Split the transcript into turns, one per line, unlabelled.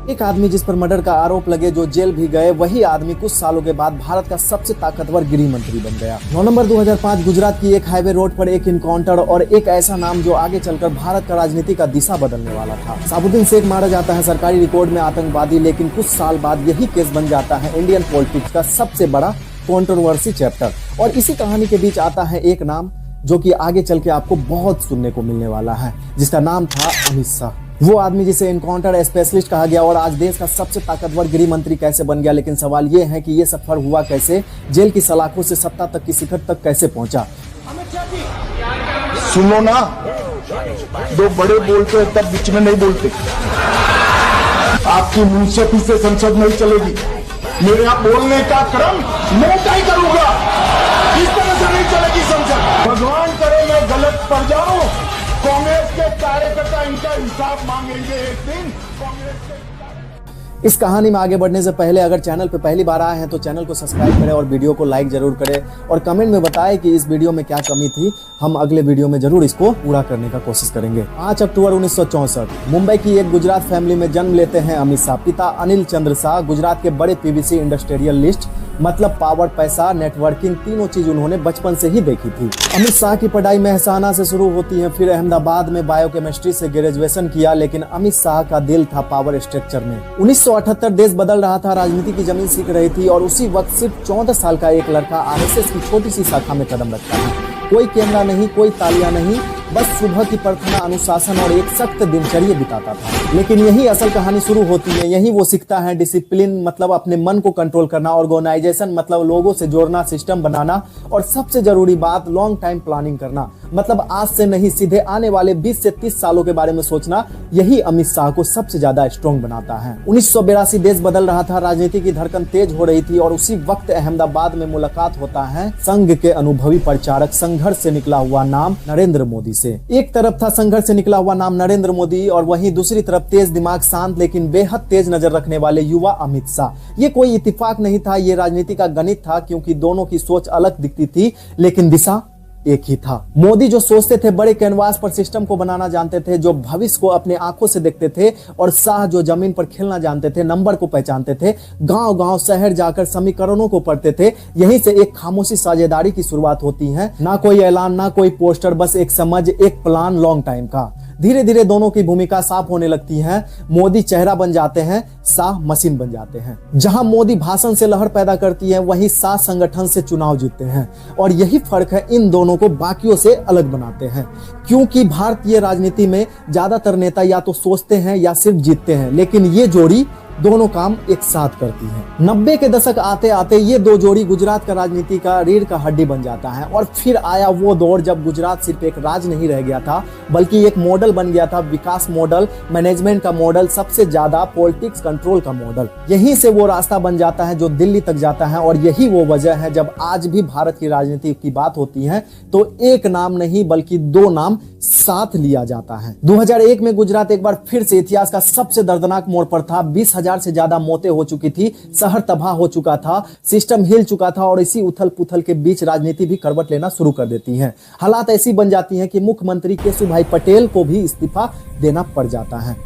एक आदमी जिस पर मर्डर का आरोप लगे, जो जेल भी गए, वही आदमी कुछ सालों के बाद भारत का सबसे ताकतवर गृह मंत्री बन गया। 9 नवंबर 2005 गुजरात की एक हाईवे रोड पर एक इनकाउंटर और एक ऐसा नाम जो आगे चलकर भारत का राजनीति का दिशा बदलने वाला था। साबुद्दीन शेख मारा जाता है सरकारी रिकॉर्ड में आतंकवादी, लेकिन कुछ साल बाद यही केस बन जाता है इंडियन पॉलिटिक्स का सबसे बड़ा कंट्रोवर्सी चैप्टर। और इसी कहानी के बीच आता है एक नाम जो कि आगे चल के आपको बहुत सुनने को मिलने वाला है, जिसका नाम था अमित शाह। वो आदमी जिसे एनकाउंटर स्पेशलिस्ट कहा गया और आज देश का सबसे ताकतवर गृह मंत्री कैसे बन गया। लेकिन सवाल ये है कि ये सफर हुआ कैसे, जेल की सलाखों से सत्ता तक की शिखर तक कैसे पहुंचा।
सुनो ना, दो बड़े बोलते हैं तब बीच में नहीं बोलते। आपकी मुंशफी से संसद नहीं चलेगी। मेरे यहाँ बोलने का क्रम मैं तय करूंगा, इस तरह से नहीं चलेगी संसद। भगवान करे मैं गलत पड़ जाऊं, कांग्रेस के कार्यकर्ता इनका इंसाफ मांगेंगे एक दिन। कांग्रेस के
इस कहानी में आगे बढ़ने से पहले अगर चैनल पे पहली बार आए हैं तो चैनल को सब्सक्राइब करें और वीडियो को लाइक जरूर करें और कमेंट में बताएं कि इस वीडियो में क्या कमी थी। हम अगले वीडियो में जरूर इसको पूरा करने का कोशिश करेंगे। 5 अक्टूबर 1964 मुंबई की एक गुजरात फैमिली में जन्म लेते हैं अमित शाह। पिता अनिल चंद्र शाह गुजरात के बड़े पीवीसी इंडस्ट्रियलिस्ट, मतलब पावर, पैसा, नेटवर्किंग, तीनों चीज उन्होंने बचपन से ही देखी थी। अमित शाह की पढ़ाई मेहसाना से शुरू होती है, फिर अहमदाबाद में बायोकेमिस्ट्री से ग्रेजुएशन किया। लेकिन अमित शाह का दिल था पावर स्ट्रक्चर में। 1978 देश बदल रहा था, राजनीति की जमीन सीख रही थी और उसी वक्त सिर्फ 14 साल का एक लड़का आरएसएस की छोटी सी शाखा में कदम रखता है। कोई कैमरा नहीं, कोई तालियां नहीं, बस सुबह की प्रार्थना, अनुशासन और एक सख्त दिनचर्या बिताता था। लेकिन यही असल कहानी शुरू होती है। यही वो सीखता है डिसिप्लिन, मतलब अपने मन को कंट्रोल करना, ऑर्गेनाइजेशन मतलब लोगों से जोड़ना, सिस्टम बनाना और सबसे जरूरी बात लॉन्ग टाइम प्लानिंग करना, मतलब आज से नहीं सीधे आने वाले 20 से 30 सालों के बारे में सोचना। यही अमित शाह को सबसे ज्यादा स्ट्रॉन्ग बनाता है। 1982 देश बदल रहा था, राजनीति की धड़कन तेज हो रही थी और उसी वक्त अहमदाबाद में मुलाकात होता है संघ के अनुभवी प्रचारक, संघर्ष से निकला हुआ नाम नरेंद्र मोदी से। एक तरफ था संघर्ष से निकला हुआ नाम नरेंद्र मोदी और वहीं दूसरी तरफ तेज दिमाग, शांत लेकिन बेहद तेज नजर रखने वाले युवा अमित शाह। ये कोई इत्तेफाक नहीं था, ये राजनीति का गणित था, क्योंकि दोनों की सोच अलग दिखती थी लेकिन दिशा एक ही था। मोदी जो सोचते थे बड़े कैनवास पर सिस्टम को बनाना जानते थे, जो भविष्य को अपने आंखों से देखते थे, और शाह जो जमीन पर खेलना जानते थे, नंबर को पहचानते थे, गांव-गांव शहर जाकर समीकरणों को पढ़ते थे। यहीं से एक खामोशी साझेदारी की शुरुआत होती है। ना कोई ऐलान, ना कोई पोस्टर, बस एक समझ, एक प्लान लॉन्ग टाइम का। धीरे धीरे दोनों की भूमिका साफ होने लगती है। मोदी चेहरा बन जाते हैं, शाह मशीन बन जाते हैं। जहां मोदी भाषण से लहर पैदा करती है, वहीं शाह संगठन से चुनाव जीतते हैं। और यही फर्क है, इन दोनों को बाकियों से अलग बनाते हैं। क्योंकि भारतीय राजनीति में ज्यादातर नेता या तो सोचते हैं या सिर्फ जीतते हैं, लेकिन ये जोड़ी दोनों काम एक साथ करती है। 90 के दशक आते आते ये दो जोड़ी गुजरात का राजनीति का रीढ़ का हड्डी बन जाता है। और फिर आया वो दौर जब गुजरात सिर्फ एक राज नहीं रह गया था, बल्कि एक मॉडल बन गया था, विकास मॉडल, मैनेजमेंट का मॉडल, सबसे ज्यादा पॉलिटिक्स कंट्रोल का मॉडल। यहीं से वो रास्ता बन जाता है जो दिल्ली तक जाता है। और यही वो वजह है जब आज भी भारत की राजनीति की बात होती है तो एक नाम नहीं बल्कि दो नाम साथ लिया जाता है। 2001 में गुजरात एक बार फिर से इतिहास का सबसे दर्दनाक मोड़ पर था। 20,000 से ज्यादा मौतें हो चुकी थी, शहर तबाह हो चुका था, सिस्टम हिल चुका था और इसी उथल पुथल के बीच राजनीति भी करवट लेना शुरू कर देती है। हालात ऐसी बन जाती हैं कि मुख्यमंत्री केशुभाई पटेल को भी इस्तीफा देना पड़ जाता है।